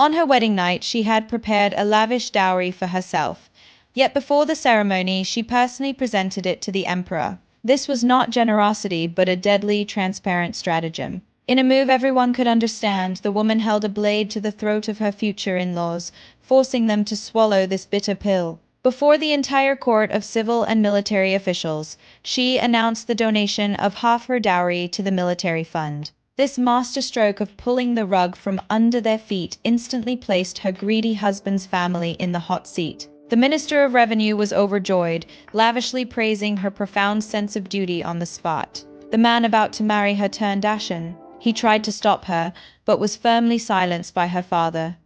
On her wedding night, she had prepared a lavish dowry for herself. Yet before the ceremony, she personally presented it to the emperor. This was not generosity, but a deadly, transparent stratagem. In a move everyone could understand, the woman held a blade to the throat of her future in-laws, forcing them to swallow this bitter pill. Before the entire court of civil and military officials, she announced the donation of half her dowry to the military fund. This masterstroke of pulling the rug from under their feet instantly placed her greedy husband's family in the hot seat. The Minister of Revenue was overjoyed, lavishly praising her profound sense of duty on the spot. The man about to marry her turned ashen. He tried to stop her, but was firmly silenced by her father,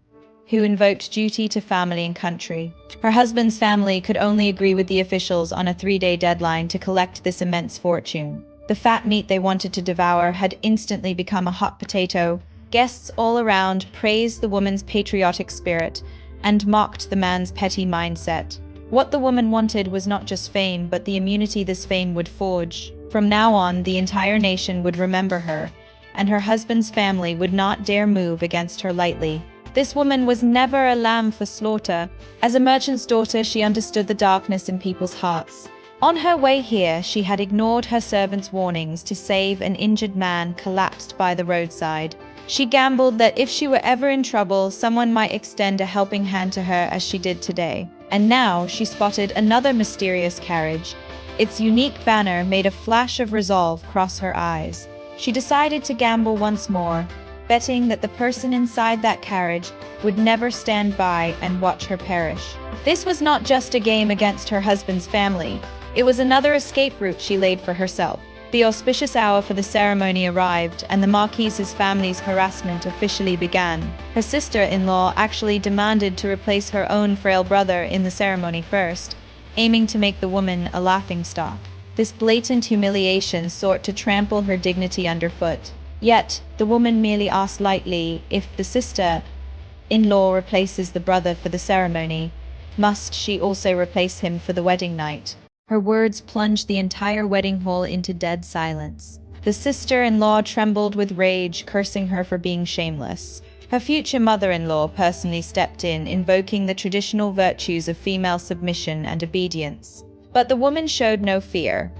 who invoked duty to family and country. Her husband's family could only agree with the officials on a 3-day deadline to collect this immense fortune. The fat meat they wanted to devour had instantly become a hot potato. Guests all around praised the woman's patriotic spirit and mocked the man's petty mindset. What the woman wanted was not just fame, but the immunity this fame would forge. From now on, the entire nation would remember her, and her husband's family would not dare move against her lightly. This woman was never a lamb for slaughter. As a merchant's daughter, she understood the darkness in people's hearts. On her way here, she had ignored her servant's warnings to save an injured man collapsed by the roadside. She gambled that if she were ever in trouble, someone might extend a helping hand to her as she did today. And now she spotted another mysterious carriage. Its unique banner made a flash of resolve cross her eyes. She decided to gamble once more, betting that the person inside that carriage would never stand by and watch her perish. This was not just a game against her husband's family. It was another escape route she laid for herself. The auspicious hour for the ceremony arrived, and the Marquise's family's harassment officially began. Her sister-in-law actually demanded to replace her own frail brother in the ceremony first, aiming to make the woman a laughingstock. This blatant humiliation sought to trample her dignity underfoot. Yet, the woman merely asked lightly, if the sister-in-law replaces the brother for the ceremony, must she also replace him for the wedding night? Her words plunged the entire wedding hall into dead silence. The sister-in-law trembled with rage, cursing her for being shameless. Her future mother-in-law personally stepped in, invoking the traditional virtues of female submission and obedience. But the woman showed no fear.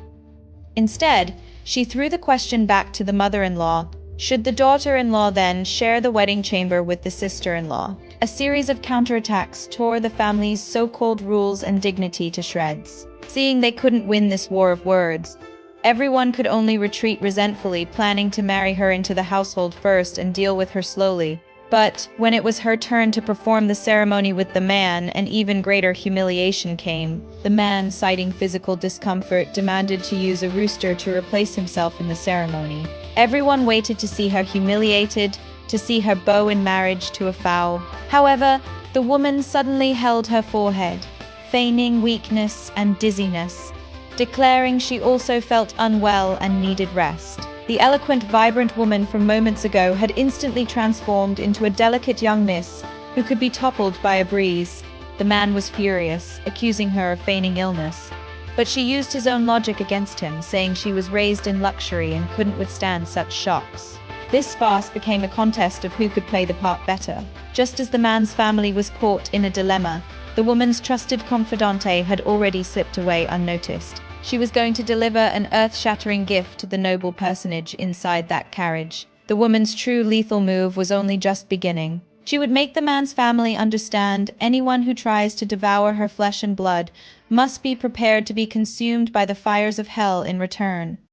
Instead, she threw the question back to the mother-in-law. Should the daughter-in-law then share the wedding chamber with the sister-in-law? A series of counterattacks tore the family's so-called rules and dignity to shreds. Seeing they couldn't win this war of words, everyone could only retreat resentfully, planning to marry her into the household first and deal with her slowly. But when it was her turn to perform the ceremony with the man, an even greater humiliation came. The man, citing physical discomfort, demanded to use a rooster to replace himself in the ceremony. Everyone waited to see her humiliated, to see her bow in marriage to a fowl. However, the woman suddenly held her forehead, feigning weakness and dizziness, declaring she also felt unwell and needed rest. The eloquent, vibrant woman from moments ago had instantly transformed into a delicate young miss who could be toppled by a breeze. The man was furious, accusing her of feigning illness. But she used his own logic against him, saying she was raised in luxury and couldn't withstand such shocks. This farce became a contest of who could play the part better. Just as the man's family was caught in a dilemma, the woman's trusted confidante had already slipped away unnoticed. She was going to deliver an earth-shattering gift to the noble personage inside that carriage. The woman's true lethal move was only just beginning. She would make the man's family understand anyone who tries to devour her flesh and blood must be prepared to be consumed by the fires of hell in return.